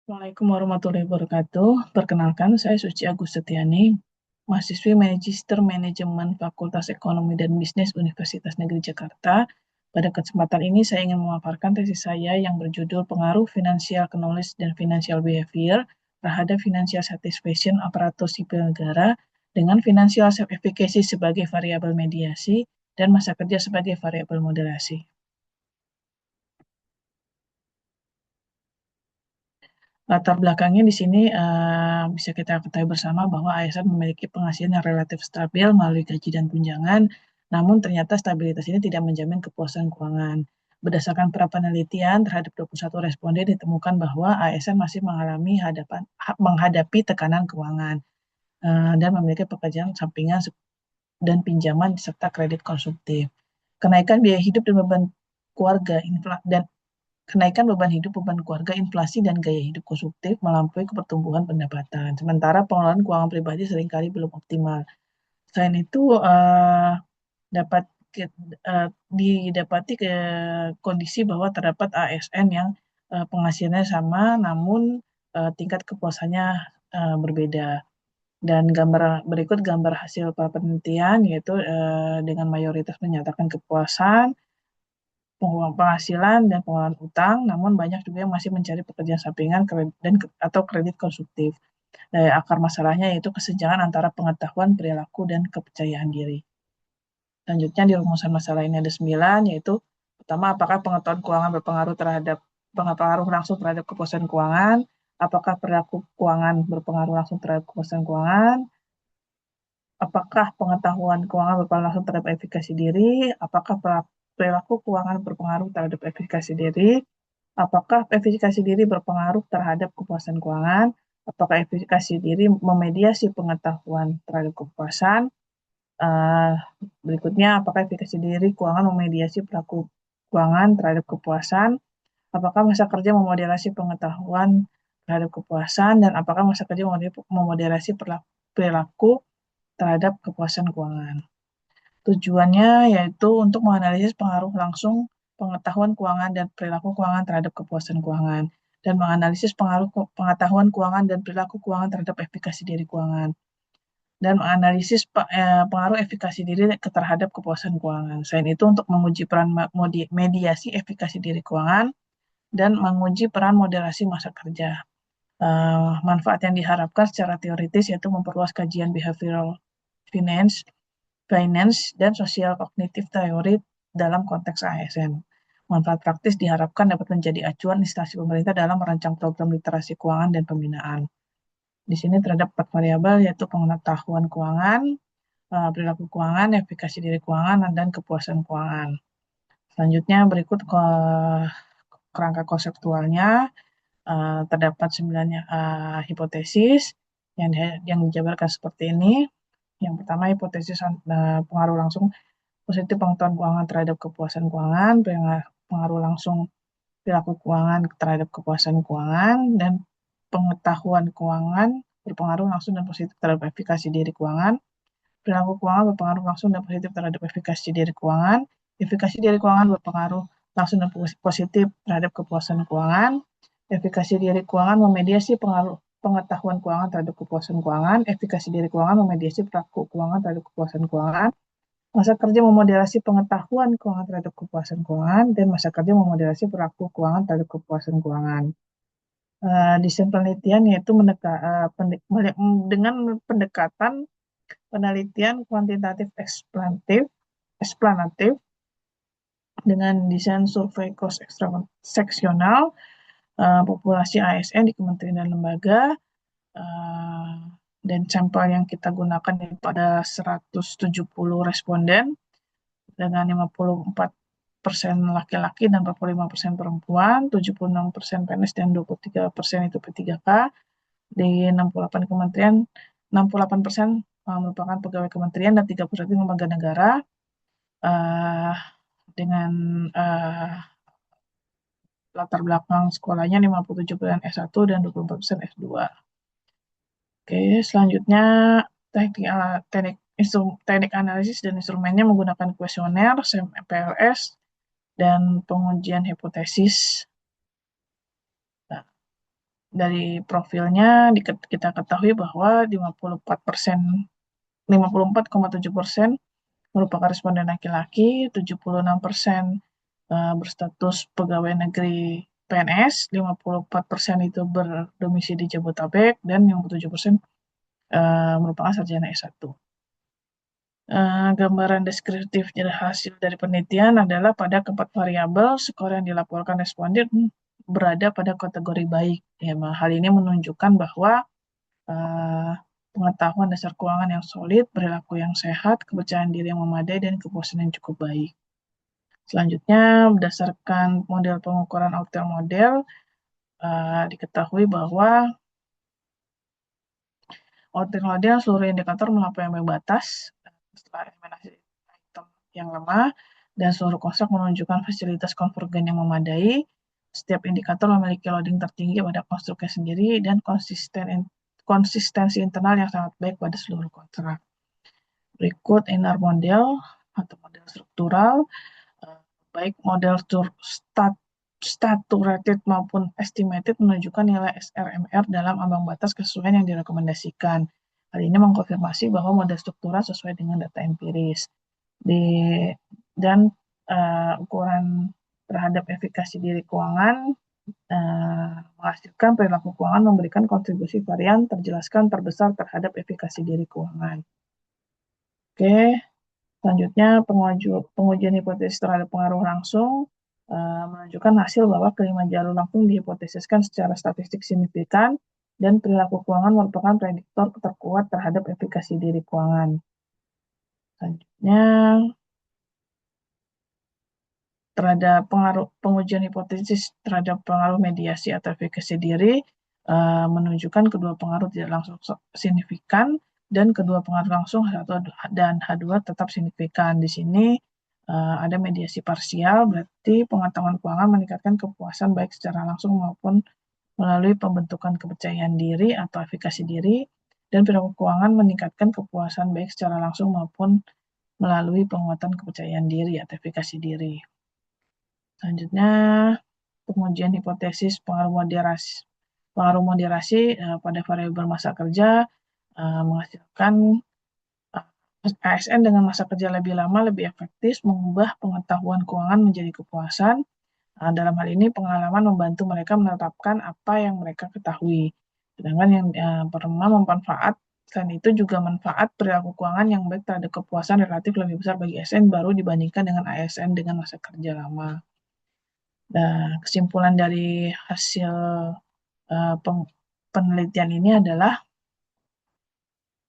Assalamualaikum warahmatullahi wabarakatuh. Perkenalkan, saya Suci Agus Setiani, mahasiswi Magister Manajemen Fakultas Ekonomi dan Bisnis Universitas Negeri Jakarta. Pada kesempatan ini saya ingin memaparkan tesis saya yang berjudul Pengaruh Financial Knowledge dan Financial Behavior terhadap Financial Satisfaction Aparatur Sipil Negara dengan Financial Self-Efficacy sebagai variabel mediasi dan masa kerja sebagai variabel moderasi. Latar belakangnya di sini bisa kita ketahui bersama bahwa ASN memiliki penghasilan yang relatif stabil melalui gaji dan tunjangan, namun ternyata stabilitas ini tidak menjamin kepuasan keuangan. Berdasarkan para penelitian terhadap 21 responden ditemukan bahwa ASN masih menghadapi tekanan keuangan dan memiliki pekerjaan sampingan dan pinjaman serta kredit konsumtif. Kenaikan biaya hidup dan beban keluarga, kenaikan beban hidup, beban keluarga, inflasi, dan gaya hidup konsumtif melampaui pertumbuhan pendapatan. Sementara pengelolaan keuangan pribadi seringkali belum optimal. Selain itu, dapat didapati ke kondisi bahwa terdapat ASN yang penghasilannya sama, namun tingkat kepuasannya berbeda. Dan berikut gambar hasil penelitian, yaitu dengan mayoritas menyatakan kepuasan, penghasilan dan pengelolaan utang, namun banyak juga yang masih mencari pekerjaan sampingan atau kredit konsumtif. Akar masalahnya yaitu kesenjangan antara pengetahuan, perilaku, dan kepercayaan diri. Selanjutnya di rumusan masalah ini ada 9, yaitu pertama, apakah pengetahuan keuangan berpengaruh langsung terhadap kepuasan keuangan? Apakah perilaku keuangan berpengaruh langsung terhadap kepuasan keuangan? Apakah pengetahuan keuangan berpengaruh langsung terhadap efikasi diri? Apakah perilaku keuangan berpengaruh terhadap efikasi diri? Apakah efikasi diri berpengaruh terhadap kepuasan keuangan? Apakah efikasi diri memediasi pengetahuan terhadap kepuasan? Berikutnya, apakah efikasi diri keuangan memediasi perilaku keuangan terhadap kepuasan? Apakah masa kerja memoderasi pengetahuan terhadap kepuasan? Dan apakah masa kerja memoderasi perilaku terhadap kepuasan keuangan? Tujuannya yaitu untuk menganalisis pengaruh langsung pengetahuan keuangan dan perilaku keuangan terhadap kepuasan keuangan, dan menganalisis pengaruh pengetahuan keuangan dan perilaku keuangan terhadap efikasi diri keuangan, dan menganalisis pengaruh efikasi diri terhadap kepuasan keuangan. Selain itu, untuk menguji peran mediasi efikasi diri keuangan dan menguji peran moderasi masa kerja. Manfaat yang diharapkan secara teoritis yaitu memperluas kajian behavioral finance dan sosial kognitif teori dalam konteks ASN. Manfaat praktis diharapkan dapat menjadi acuan instansi pemerintah dalam merancang program literasi keuangan dan pembinaan. Di sini terdapat 4 variabel, yaitu pengetahuan keuangan, perilaku keuangan, efikasi diri keuangan, dan kepuasan keuangan. Selanjutnya berikut kerangka konseptualnya. Terdapat 9 hipotesis yang dijabarkan seperti ini. Yang pertama, hipotesis pengaruh langsung positif pengetahuan keuangan terhadap kepuasan keuangan, pengaruh langsung perilaku keuangan terhadap kepuasan keuangan, dan pengetahuan keuangan berpengaruh langsung dan positif terhadap efikasi diri keuangan. Perilaku keuangan berpengaruh langsung dan positif terhadap efikasi diri keuangan. Efikasi diri keuangan berpengaruh langsung dan positif terhadap kepuasan keuangan. Efikasi diri keuangan memediasi pengetahuan keuangan terhadap kepuasan keuangan. Efikasi diri keuangan memediasi perilaku keuangan terhadap kepuasan keuangan. Masa kerja memoderasi pengetahuan keuangan terhadap kepuasan keuangan, dan masa kerja memoderasi perilaku keuangan terhadap kepuasan keuangan. Desain penelitian yaitu dengan pendekatan penelitian kuantitatif eksplanatif dengan desain survei cross seksional populasi ASN di kementerian dan lembaga, dan sampel yang kita gunakan pada 170 responden dengan 54% laki-laki dan 45% perempuan, 76% PNS dan 23% itu P3K. Di 68 kementerian, 68% merupakan pegawai kementerian dan 30% lembaga negara, dengan latar belakang sekolahnya 57% S1 dan 24% S2. Oke, selanjutnya teknik analisis dan instrumennya menggunakan kuesioner, PLS, dan pengujian hipotesis. Nah, Dari profilnya kita ketahui bahwa 54,7% merupakan responden laki-laki, 76% berstatus pegawai negeri PNS, 54% itu berdomisili di Jabodetabek, dan 57% merupakan sarjana S1. Gambaran deskriptif dari hasil dari penelitian adalah pada keempat variabel skor yang dilaporkan responden berada pada kategori baik. Ya, hal ini menunjukkan bahwa uh, pengetahuan dasar keuangan yang solid, perilaku yang sehat, kepercayaan diri yang memadai, dan kepuasan yang cukup baik. Selanjutnya, berdasarkan model pengukuran Autel model, diketahui bahwa Autel model seluruh indikator melampaui ambang batas setelah eliminasi item yang lemah, dan seluruh konstruk menunjukkan fasilitas konvergen yang memadai. Setiap indikator memiliki loading tertinggi pada konstruknya sendiri dan konsistensi internal yang sangat baik pada seluruh konstruk. Berikut inner model atau model struktural, baik model saturated maupun estimated menunjukkan nilai SRMR dalam ambang batas kesesuaian yang direkomendasikan. Hal ini mengkonfirmasi bahwa model struktural sesuai dengan data empiris. Dan ukuran terhadap efikasi diri keuangan menghasilkan perilaku keuangan memberikan kontribusi varian terjelaskan terbesar terhadap efikasi diri keuangan. Oke, selanjutnya pengujian hipotesis terhadap pengaruh langsung menunjukkan hasil bahwa kelima jalur langsung dihipotesiskan secara statistik signifikan dan perilaku keuangan merupakan prediktor terkuat terhadap efikasi diri keuangan. Selanjutnya, terhadap pengujian hipotesis terhadap pengaruh mediasi atau efikasi diri menunjukkan kedua pengaruh tidak langsung signifikan dan kedua pengaruh langsung H1 dan H2 tetap signifikan. Di sini ada mediasi parsial, berarti pengetahuan keuangan meningkatkan kepuasan baik secara langsung maupun melalui pembentukan kepercayaan diri atau efikasi diri, dan perilaku keuangan meningkatkan kepuasan baik secara langsung maupun melalui penguatan kepercayaan diri atau efikasi diri. Selanjutnya, pengujian hipotesis pengaruh moderasi pada variabel masa kerja menghasilkan ASN dengan masa kerja lebih lama lebih efektif mengubah pengetahuan keuangan menjadi kepuasan. Dalam hal ini pengalaman membantu mereka menetapkan apa yang mereka ketahui. Sedangkan yang pertama memanfaat, selain itu juga manfaat perilaku keuangan yang baik terhadap kepuasan relatif lebih besar bagi ASN baru dibandingkan dengan ASN dengan masa kerja lama. Nah, kesimpulan dari hasil penelitian ini adalah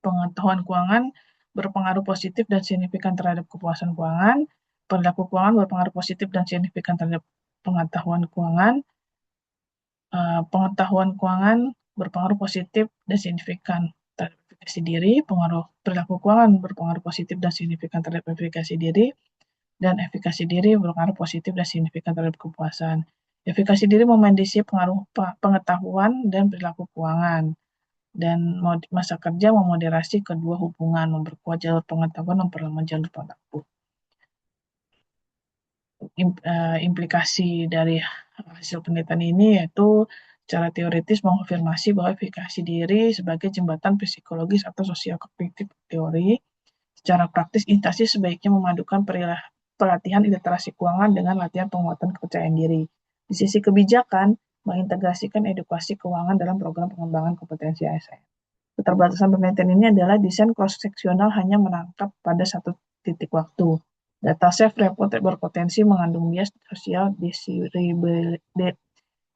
pengetahuan keuangan berpengaruh positif dan signifikan terhadap kepuasan keuangan, perilaku keuangan berpengaruh positif dan signifikan terhadap pengetahuan keuangan, pengetahuan keuangan berpengaruh positif dan signifikan terhadap efikasi diri, perilaku keuangan berpengaruh positif dan signifikan terhadap efikasi diri, dan efikasi diri berpengaruh positif dan signifikan terhadap kepuasan. Efikasi diri memediasi pengaruh pengetahuan dan perilaku keuangan, dan masa kerja memoderasi kedua hubungan, memperkuat jalur pengetahuan, memperlemah jalur perilaku. Implikasi dari hasil penelitian ini yaitu secara teoritis mengonfirmasi bahwa efikasi diri sebagai jembatan psikologis atau sosial kognitif teori. Secara praktis, instansi sebaiknya memadukan pelatihan literasi keuangan dengan latihan penguatan kepercayaan diri. Di sisi kebijakan, mengintegrasikan edukasi keuangan dalam program pengembangan kompetensi ASN. Keterbatasan penelitian ini adalah desain cross-seksional hanya menangkap pada satu titik waktu. Data self-report berpotensi mengandung bias sosial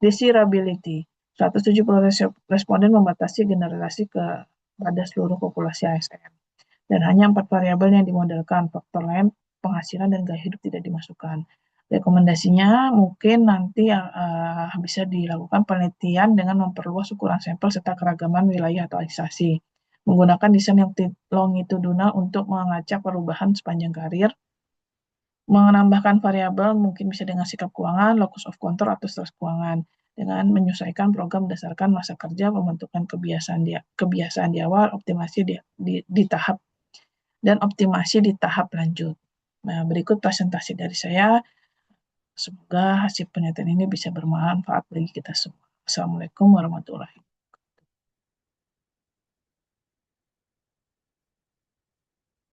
desirability. 170 responden membatasi generalisasi pada seluruh populasi ASN. Dan hanya 4 variabel yang dimodelkan, faktor lain, penghasilan, dan gaya hidup tidak dimasukkan. Rekomendasinya mungkin nanti bisa dilakukan penelitian dengan memperluas ukuran sampel serta keragaman wilayah atau aktualisasi. Menggunakan desain yang longitudinal untuk mengacak perubahan sepanjang karir. Menambahkan variabel mungkin bisa dengan sikap keuangan, locus of control, atau stres keuangan. Dengan menyesuaikan program berdasarkan masa kerja, pembentukan kebiasaan di awal, optimasi di tahap dan optimasi di tahap lanjut. Nah, berikut presentasi dari saya. Semoga hasil penelitian ini bisa bermanfaat bagi kita semua. Assalamualaikum warahmatullahi